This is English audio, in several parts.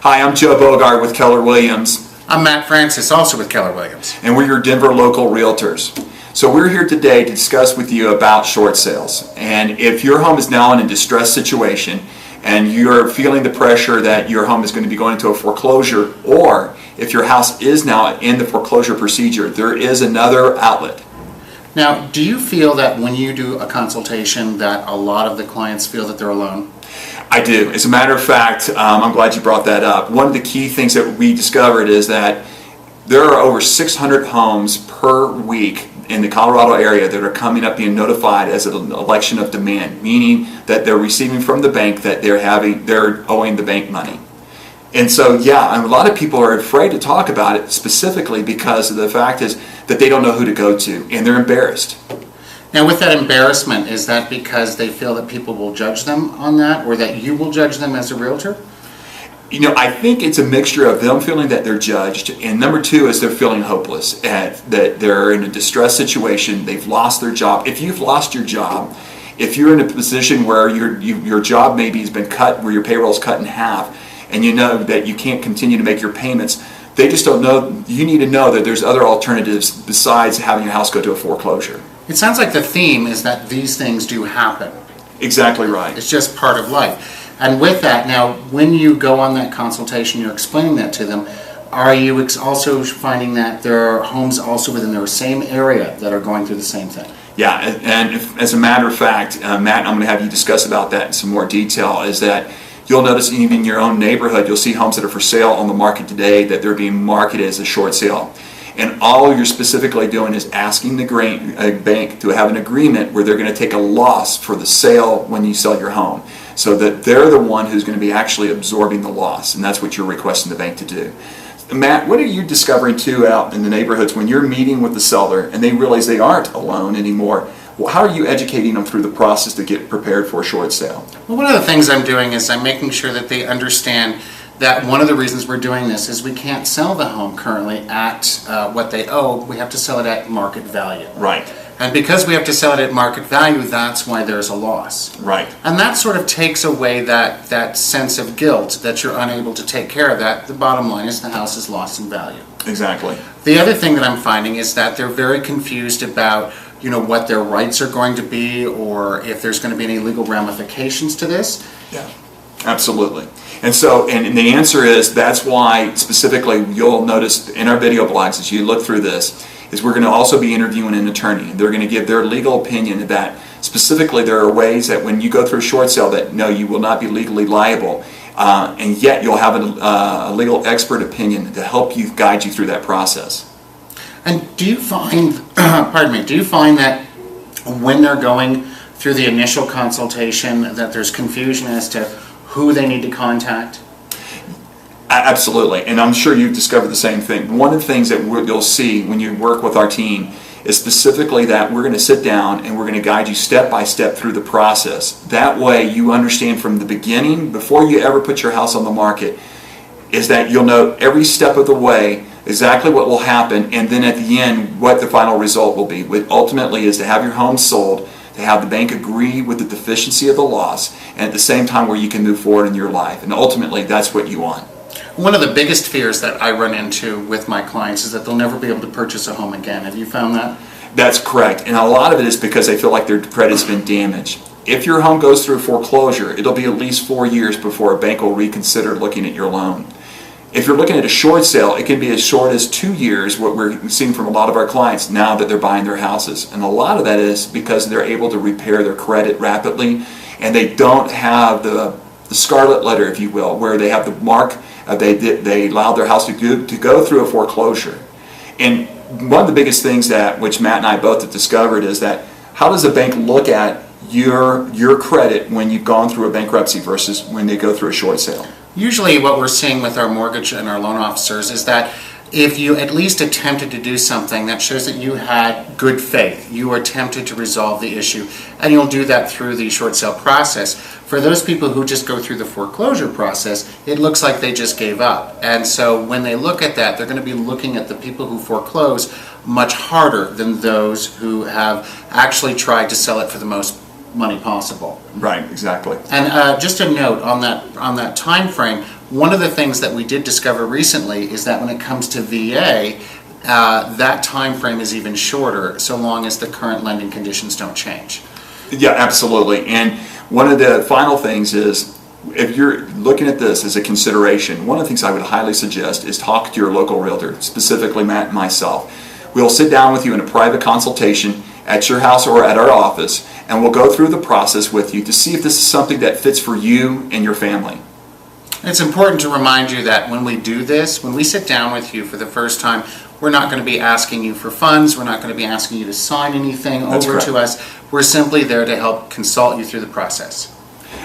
Hi, I'm Joe Bogar with Keller Williams. I'm Matt Francis, also with Keller Williams. And we're your Denver local realtors. So we're here today to discuss with you about short sales. And if your home is now in a distressed situation and you're feeling the pressure that your home is going to be going into a foreclosure, or if your house is now in the foreclosure procedure, there is another outlet. Now, do you feel that when you do a consultation that a lot of the clients feel that they're alone? I do. As a matter of fact, I'm glad you brought that up. One of the key things that we discovered is that there are over 600 homes per week in the Colorado area that are coming up being notified as an election of demand, meaning that they're receiving from the bank that they're owing the bank money. And so, yeah, a lot of people are afraid to talk about it specifically because of the fact is that they don't know who to go to and they're embarrassed. Now, with that embarrassment, is that because they feel that people will judge them on that, or that you will judge them as a realtor? You know, I think it's a mixture of them feeling that they're judged, and number two is they're feeling hopeless, that they're in a distressed situation, they've lost their job. If you've lost your job, if you're in a position where your job maybe has been cut, where your payroll is cut in half, and you know that you can't continue to make your payments, they just don't know. You need to know that there's other alternatives besides having your house go to a foreclosure. It sounds like the theme is that these things do happen. Exactly right. It's just part of life. And with that, now, when you go on that consultation, you're explaining that to them, are you also finding that there are homes also within their same area that are going through the same thing? Yeah, and as a matter of fact, Matt, I'm going to have you discuss about that in some more detail, is that you'll notice even in your own neighborhood, you'll see homes that are for sale on the market today that they're being marketed as a short sale. And all you're specifically doing is asking the bank to have an agreement where they're going to take a loss for the sale when you sell your home, so that they're the one who's going to be actually absorbing the loss, and that's what you're requesting the bank to do. Matt, what are you discovering too out in the neighborhoods when you're meeting with the seller and they realize they aren't alone anymore? Well, how are you educating them through the process to get prepared for a short sale? Well, one of the things I'm doing is I'm making sure that they understand that one of the reasons we're doing this is we can't sell the home currently at what they owe. We have to sell it at market value. Right. And because we have to sell it at market value, that's why there's a loss. Right. And that sort of takes away that sense of guilt that you're unable to take care of that. The bottom line is the house is lost in value. Exactly. The other thing that I'm finding is that they're very confused about what their rights are going to be, or if there's going to be any legal ramifications to this. Yeah, absolutely. And so, and the answer is, that's why specifically you'll notice in our video blogs as you look through this, is we're going to also be interviewing an attorney. They're going to give their legal opinion that specifically there are ways that when you go through a short sale that no, you will not be legally liable, and yet you'll have a legal expert opinion to help you, guide you through that process. And do you find, do you find that when they're going through the initial consultation that there's confusion as to who they need to contact? Absolutely, and I'm sure you've discovered the same thing. One of the things that you'll see when you work with our team is specifically that we're going to sit down and we're going to guide you step by step through the process. That way you understand from the beginning, before you ever put your house on the market, is that you'll know every step of the way exactly what will happen, and then at the end what the final result will be. What ultimately is to have your home sold, to have the bank agree with the deficiency of the loss, and at the same time where you can move forward in your life. And ultimately that's what you want. One of the biggest fears that I run into with my clients is that they'll never be able to purchase a home again. Have you found that? That's correct, and a lot of it is because they feel like their credit's been damaged. If your home goes through foreclosure, it'll be at least 4 years before a bank will reconsider looking at your loan. If you're looking at a short sale, it can be as short as 2 years, what we're seeing from a lot of our clients now that they're buying their houses. And a lot of that is because they're able to repair their credit rapidly, and they don't have the scarlet letter, if you will, where they have the mark, they allowed their house to go through a foreclosure. And one of the biggest things which Matt and I both have discovered is that how does a bank look at your credit when you've gone through a bankruptcy versus when they go through a short sale? Usually what we're seeing with our mortgage and our loan officers is that if you at least attempted to do something, that shows that you had good faith. You attempted to resolve the issue, and you'll do that through the short sale process. For those people who just go through the foreclosure process, it looks like they just gave up. And so when they look at that, they're going to be looking at the people who foreclose much harder than those who have actually tried to sell it for the most money possible. Right, exactly. And just a note on that time frame, One of the things that we did discover recently is that when it comes to VA, that time frame is even shorter, so long as the current lending conditions don't change. Yeah, absolutely. And one of the final things is, if you're looking at this as a consideration, one of the things I would highly suggest is talk to your local realtor, specifically Matt and myself. We'll sit down with you in a private consultation at your house or at our office, and we'll go through the process with you to see if this is something that fits for you and your family. It's important to remind you that when we do this, when we sit down with you for the first time, we're not going to be asking you for funds, we're not going to be asking you to sign anything over to us. We're simply there to help consult you through the process.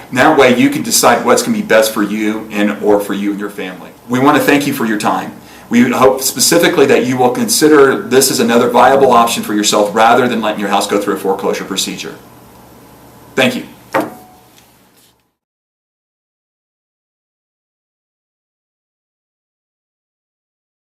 And that way you can decide what's going to be best for you or for you and your family. We want to thank you for your time. We hope specifically that you will consider this as another viable option for yourself rather than letting your house go through a foreclosure procedure. Thank you.